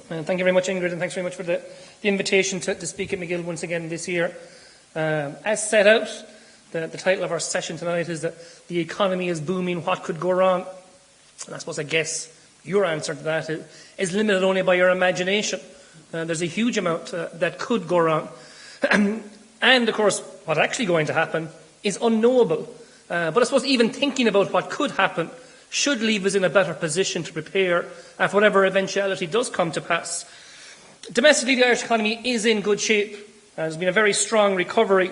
Thank you very much, Ingrid, and thanks very much for the invitation to speak at MacGill once again this year. As set out, the title of our session tonight is that the economy is booming, what could go wrong? And I guess your answer to that is limited only by your imagination. There's a huge amount that could go wrong. And, of course, what's actually going to happen is unknowable. But I suppose even thinking about what could happen should leave us in a better position to prepare for whatever eventuality does come to pass. Domestically, the Irish economy is in good shape. There's been a very strong recovery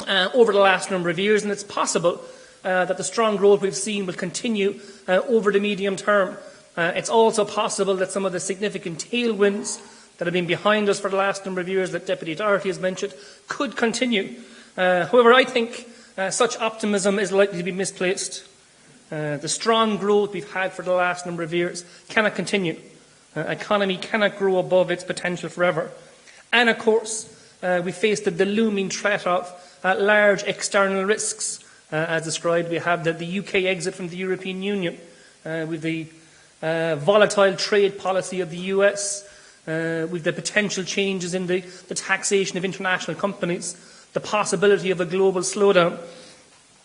over the last number of years, and it's possible that the strong growth we've seen will continue over the medium term. It's also possible that some of the significant tailwinds that have been behind us for the last number of years that Deputy Doherty has mentioned could continue. However, I think such optimism is likely to be misplaced. The strong growth we've had for the last number of years cannot continue. The economy cannot grow above its potential forever. And, of course, we face the looming threat of large external risks. As described, we have the UK exit from the European Union, with the volatile trade policy of the US, with the potential changes in the taxation of international companies, the possibility of a global slowdown.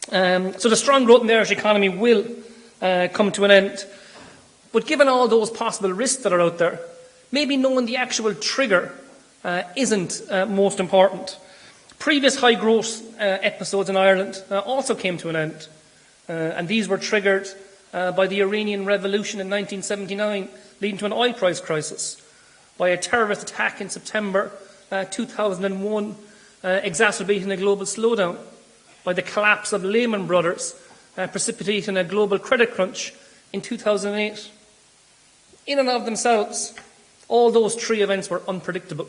So the strong growth in the Irish economy will come to an end. But given all those possible risks that are out there, maybe knowing the actual trigger isn't most important. Previous high growth episodes in Ireland also came to an end, and these were triggered by the Iranian Revolution in 1979, leading to an oil price crisis, by a terrorist attack in September 2001, exacerbating a global slowdown, by the collapse of Lehman Brothers, precipitating a global credit crunch in 2008. In and of themselves, all those three events were unpredictable,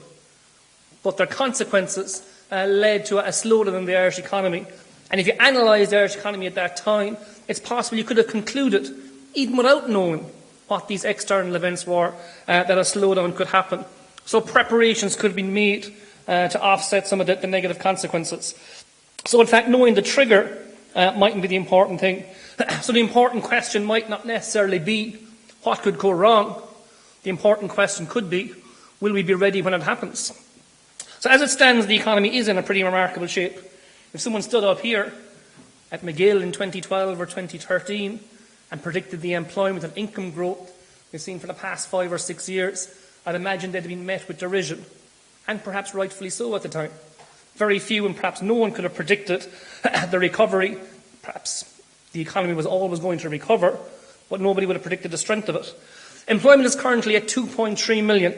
but their consequences led to a slowdown in the Irish economy. And if you analyse the Irish economy at that time, it's possible you could have concluded, even without knowing what these external events were, that a slowdown could happen. So preparations could have been made to offset some of the negative consequences. So, in fact, knowing the trigger mightn't be the important thing. So the important question might not necessarily be what could go wrong. The important question could be, will we be ready when it happens? So as it stands, the economy is in a pretty remarkable shape. If someone stood up here at MacGill in 2012 or 2013 and predicted the employment and income growth we've seen for the past 5 or 6 years, I'd imagine they'd have been met with derision, and perhaps rightfully so at the time. Very few and perhaps no one could have predicted the recovery. Perhaps the economy was always going to recover, but nobody would have predicted the strength of it. Employment is currently at 2.3 million,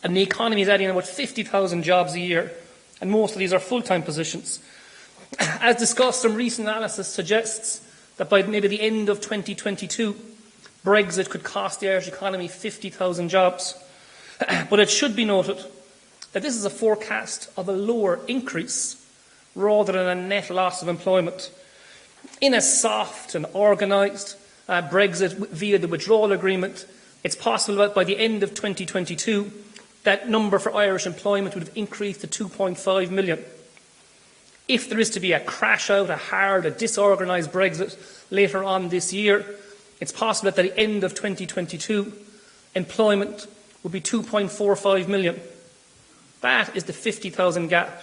and the economy is adding about 50,000 jobs a year, and most of these are full-time positions. As discussed, some recent analysis suggests that by maybe the end of 2022, Brexit could cost the Irish economy 50,000 jobs. But it should be noted that this is a forecast of a lower increase rather than a net loss of employment. In a soft and organised Brexit via the withdrawal agreement, it's possible that by the end of 2022, that number for Irish employment would have increased to 2.5 million. If there is to be a crash out, a hard, a disorganised Brexit later on this year, it's possible that at the end of 2022, employment will be 2.45 million. That is the 50,000 gap.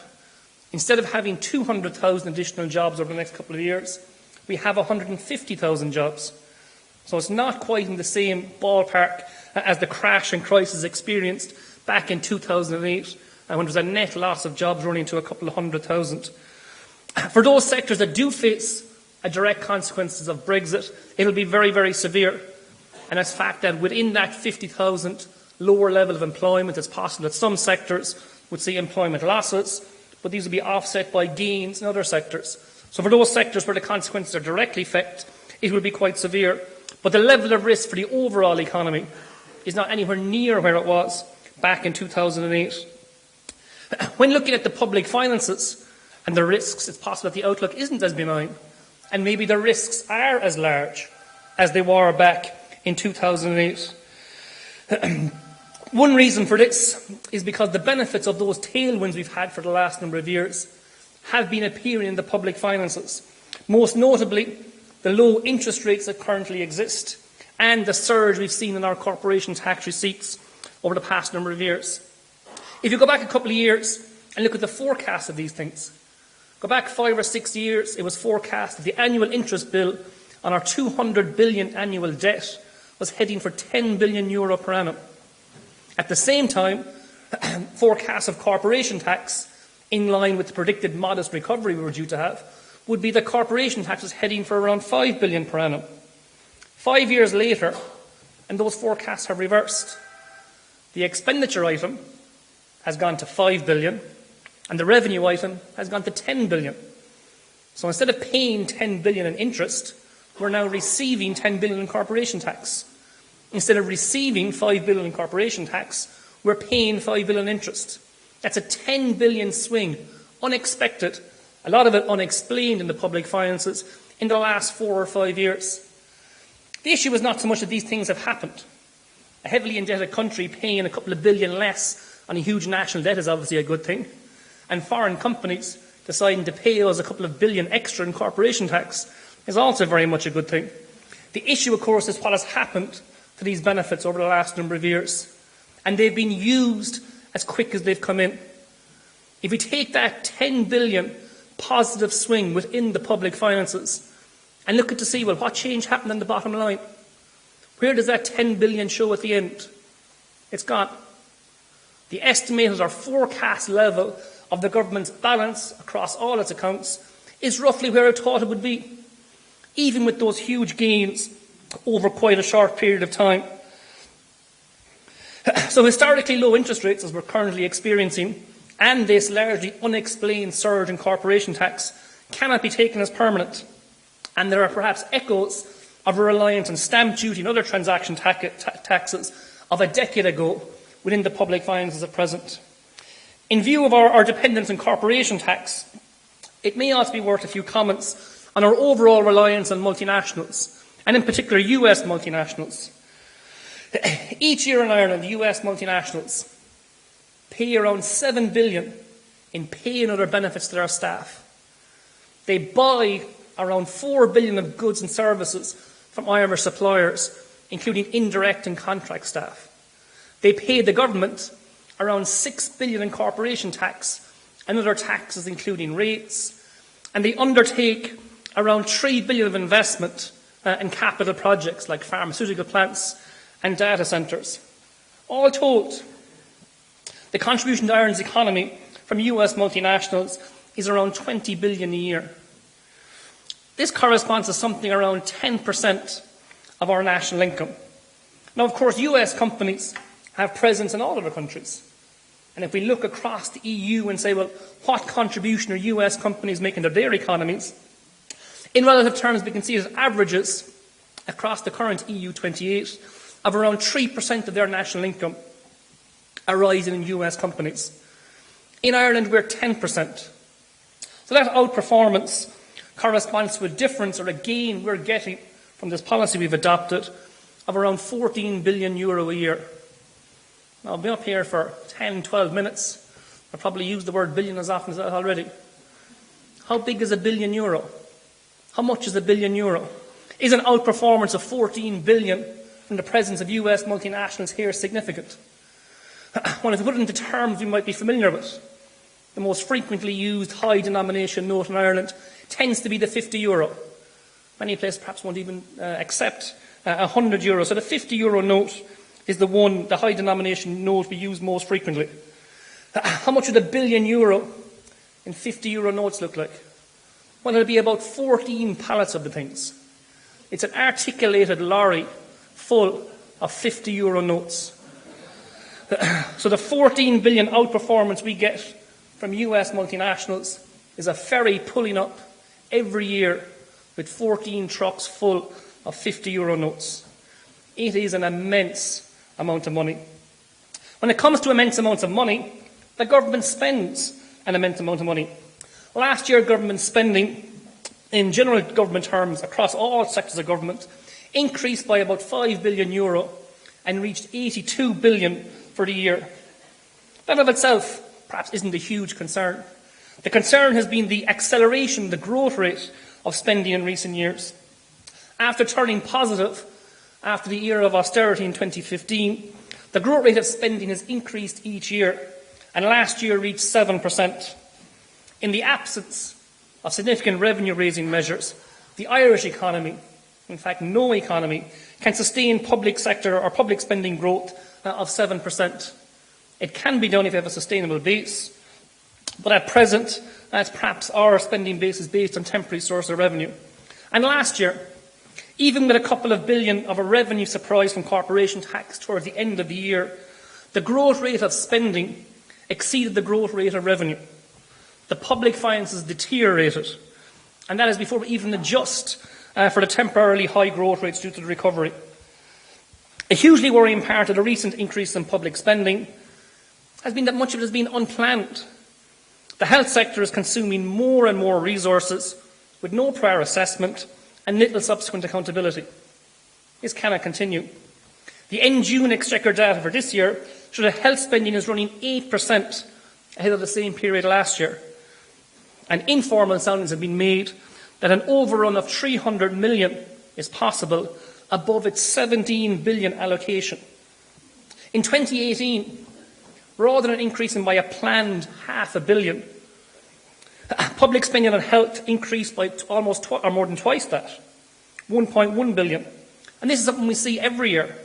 Instead of having 200,000 additional jobs over the next couple of years, we have 150,000 jobs. So it's not quite in the same ballpark as the crash and crisis experienced back in 2008, when there was a net loss of jobs running to a couple of 100,000. For those sectors that do face a direct consequences of Brexit, it will be very, very severe. And it's fact that within that 50,000 lower level of employment, it's possible that some sectors would see employment losses, but these will be offset by gains in other sectors. So for those sectors where the consequences are directly felt, it will be quite severe. But the level of risk for the overall economy is not anywhere near where it was back in 2008. When looking at the public finances and the risks, it's possible that the outlook isn't as benign, and maybe the risks are as large as they were back in 2008. One reason for this is because the benefits of those tailwinds we've had for the last number of years have been appearing in the public finances. Most notably, the low interest rates that currently exist and the surge we've seen in our corporation tax receipts over the past number of years. If you go back a couple of years and look at the forecast of these things, go back 5 or 6 years, it was forecast that the annual interest bill on our 200 billion annual debt was heading for €10 billion per annum. At the same time, forecasts of corporation tax, in line with the predicted modest recovery we were due to have, would be that corporation tax was heading for around €5 billion per annum. 5 years later, and those forecasts have reversed. The expenditure item has gone to €5 billion, and the revenue item has gone to €10 billion. So instead of paying €10 billion in interest, we're now receiving €10 billion in corporation tax. Instead of receiving €5 billion in corporation tax, we're paying €5 billion in interest. That's a €10 billion swing, unexpected, a lot of it unexplained in the public finances in the last 4 or 5 years. The issue is not so much that these things have happened. A heavily indebted country paying a couple of billion less on a huge national debt is obviously a good thing, and foreign companies deciding to pay us a couple of billion extra in corporation tax is also very much a good thing. The issue, of course, is what has happened to these benefits over the last number of years, and they've been used as quick as they've come in. If we take that 10 billion positive swing within the public finances and look at to see, well, what change happened on the bottom line? Where does that 10 billion show at the end? It's gone. The estimated or forecast level of the government's balance across all its accounts is roughly where it thought it would be, even with those huge gains over quite a short period of time. So historically low interest rates, as we're currently experiencing, and this largely unexplained surge in corporation tax cannot be taken as permanent. And there are perhaps echoes of a reliance on stamp duty and other transaction taxes of a decade ago within the public finances at present. In view of our dependence on corporation tax, it may also be worth a few comments on our overall reliance on multinationals, and in particular US multinationals. Each year in Ireland, US multinationals pay around $7 billion in pay and other benefits to their staff. They buy around $4 billion of goods and services from Irish suppliers, including indirect and contract staff. They pay the government around $6 billion in corporation tax and other taxes, including rates, and they undertake around $3 billion of investment in capital projects like pharmaceutical plants and data centres. All told, the contribution to Ireland's economy from US multinationals is around $20 billion a year. This corresponds to something around 10% of our national income. Now, of course, US companies have presence in all of our countries. And if we look across the EU and say, well, what contribution are US companies making to their economies? In relative terms, we can see that averages across the current EU 28 of around 3% of their national income arising in US companies. In Ireland, we're 10%. So that outperformance corresponds to a difference or a gain we're getting from this policy we've adopted of around €14 billion a year. Now, I'll be up here for 10, 12 minutes. I've probably used the word billion as often as that already. How big is €1 billion? How much is €1 billion? Is an outperformance of 14 billion from the presence of US multinationals here significant? Well, if we put it into terms we might be familiar with, the most frequently used high denomination note in Ireland tends to be the €50. Many places perhaps won't even accept €100. So the €50 note is the high denomination note we use most frequently. How much would €1 billion in €50 notes look like? Well, it'll be about 14 pallets of the things. It's an articulated lorry full of €50 notes. So the 14 billion outperformance we get from US multinationals is a ferry pulling up every year with 14 trucks full of €50 notes. It is an immense amount of money. When it comes to immense amounts of money, the government spends an immense amount of money. Last year, government spending, in general government terms, across all sectors of government, increased by about €5 billion and reached €82 billion for the year. That of itself perhaps isn't a huge concern. The concern has been the acceleration, the growth rate of spending in recent years. After turning positive after the era of austerity in 2015, the growth rate of spending has increased each year, and last year reached 7%. In the absence of significant revenue-raising measures, the Irish economy, in fact no economy, can sustain public sector or public spending growth of 7%. It can be done if you have a sustainable base, but at present, as perhaps our spending base is based on temporary source of revenue. And last year, even with a couple of billion of a revenue surprise from corporation tax towards the end of the year, the growth rate of spending exceeded the growth rate of revenue. The public finances deteriorated, and that is before we even adjust for the temporarily high growth rates due to the recovery. A hugely worrying part of the recent increase in public spending has been that much of it has been unplanned. The health sector is consuming more and more resources with no prior assessment and little subsequent accountability. This cannot continue. The end-June Exchequer data for this year show that health spending is running 8% ahead of the same period last year. And informal soundings have been made that an overrun of 300 million is possible above its 17 billion allocation. In 2018, rather than increasing by a planned £500 million, public spending on health increased by almost or more than twice that, 1.1 billion. And this is something we see every year.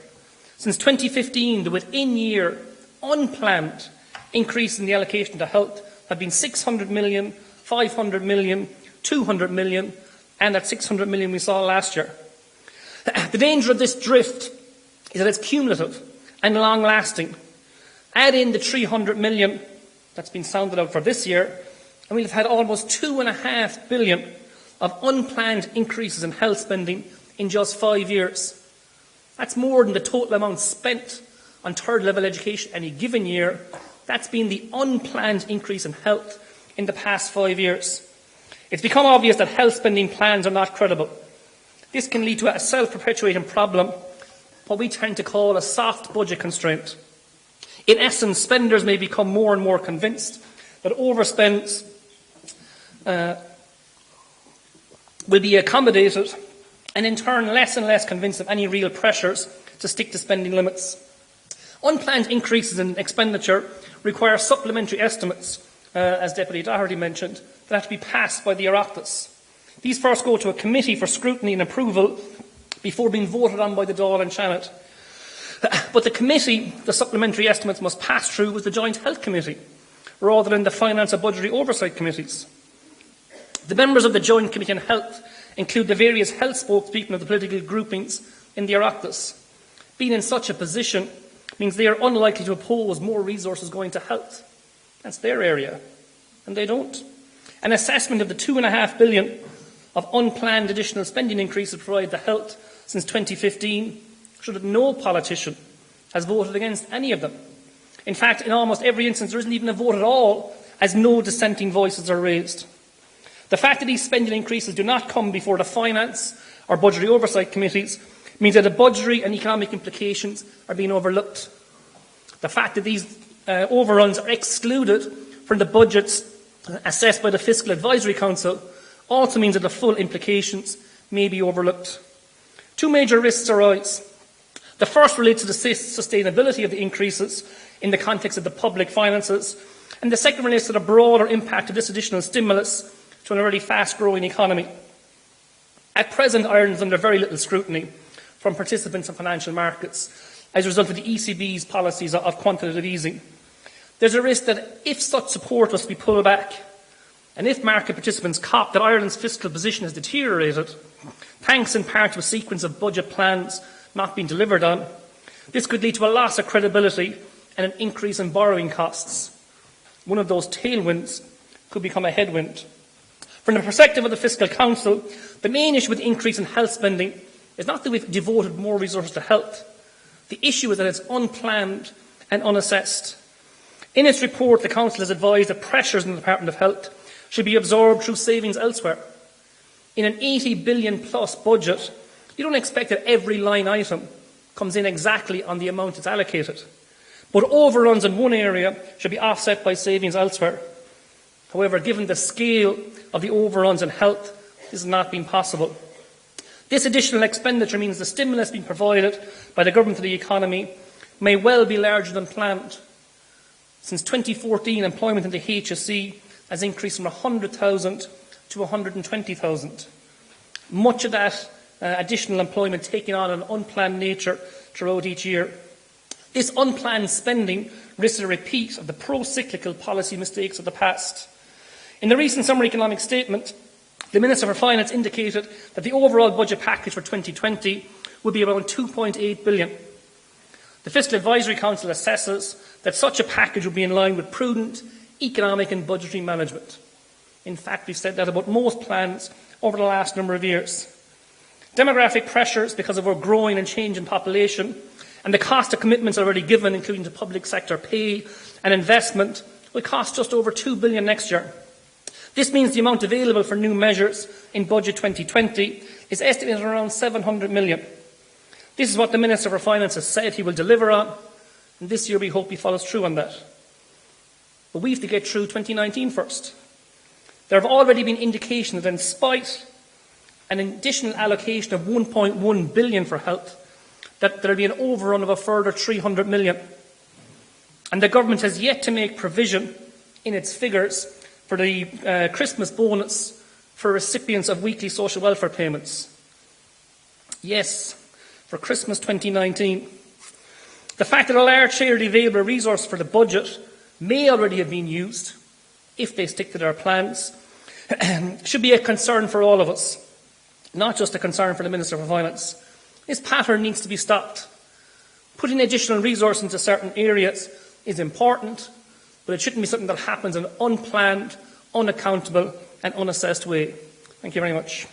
Since 2015, the within-year, unplanned increase in the allocation to health have been 600 million, 500 million, 200 million, and that 600 million we saw last year. The danger of this drift is that it's cumulative and long-lasting. Add in the 300 million that's been sounded out for this year, and we'll have had almost 2.5 billion of unplanned increases in health spending in just 5 years. That's more than the total amount spent on third-level education any given year. That's been the unplanned increase in health in the past 5 years. It's become obvious that health spending plans are not credible. This can lead to a self-perpetuating problem, what we tend to call a soft budget constraint. In essence, spenders may become more and more convinced that overspends will be accommodated, and in turn less and less convinced of any real pressures to stick to spending limits. Unplanned increases in expenditure require supplementary estimates, as Deputy Doherty mentioned, that have to be passed by the Oireachtas. These first go to a committee for scrutiny and approval before being voted on by the Dáil and Seanad. But the committee the supplementary estimates must pass through was the Joint Health Committee, rather than the Finance and Budgetary Oversight Committees. The members of the Joint Committee on Health include the various health spokespeople of the political groupings in the Oireachtas. Being in such a position means they are unlikely to oppose more resources going to health. That's their area, and they don't. An assessment of the 2.5 billion of unplanned additional spending increases provided to health since 2015 show that no politician has voted against any of them. In fact, in almost every instance, there isn't even a vote at all, as no dissenting voices are raised. The fact that these spending increases do not come before the Finance or Budgetary Oversight Committees means that the budgetary and economic implications are being overlooked. The fact that these overruns are excluded from the budgets assessed by the Fiscal Advisory Council also means that the full implications may be overlooked. Two major risks arise. The first relates to the sustainability of the increases in the context of the public finances, and the second relates to the broader impact of this additional stimulus to an already fast-growing economy. At present, Ireland is under very little scrutiny from participants in financial markets as a result of the ECB's policies of quantitative easing. There's a risk that if such support was to be pulled back, and if market participants cop that Ireland's fiscal position has deteriorated, thanks in part to a sequence of budget plans not being delivered on, this could lead to a loss of credibility and an increase in borrowing costs. One of those tailwinds could become a headwind. From the perspective of the Fiscal Council, the main issue with the increase in health spending is not that we've devoted more resources to health. The issue is that it's unplanned and unassessed. In its report, the Council has advised that pressures in the Department of Health should be absorbed through savings elsewhere. In an 80 billion plus budget, you don't expect that every line item comes in exactly on the amount it's allocated. But overruns in one area should be offset by savings elsewhere. However, given the scale of the overruns in health, this has not been possible. This additional expenditure means the stimulus being provided by the government to the economy may well be larger than planned. Since 2014, employment in the HSE has increased from 100,000 to 120,000. Much of that additional employment taking on an unplanned nature throughout each year. This unplanned spending risks a repeat of the pro-cyclical policy mistakes of the past. In the recent Summer Economic Statement, the Minister for Finance indicated that the overall budget package for 2020 would be around £2.8 billion. The Fiscal Advisory Council assesses that such a package would be in line with prudent economic and budgetary management. In fact, we've said that about most plans over the last number of years. Demographic pressures because of our growing and changing population and the cost of commitments already given, including to public sector pay and investment, will cost just over £2 billion next year. This means the amount available for new measures in Budget 2020 is estimated around £700 million. This is what the Minister for Finance has said he will deliver on, and this year we hope he follows through on that. But we have to get through 2019 first. There have already been indications that in spite an additional allocation of £1.1 billion for health, that there will be an overrun of a further £300 million. And the government has yet to make provision in its figures for the Christmas bonus for recipients of weekly social welfare payments. Yes, for Christmas 2019. The fact that a large share of the available resource for the budget may already have been used, if they stick to their plans, should be a concern for all of us, not just a concern for the Minister for Finance. This pattern needs to be stopped. Putting additional resource into certain areas is important, but it shouldn't be something that happens in an unplanned, unaccountable and unassessed way. Thank you very much.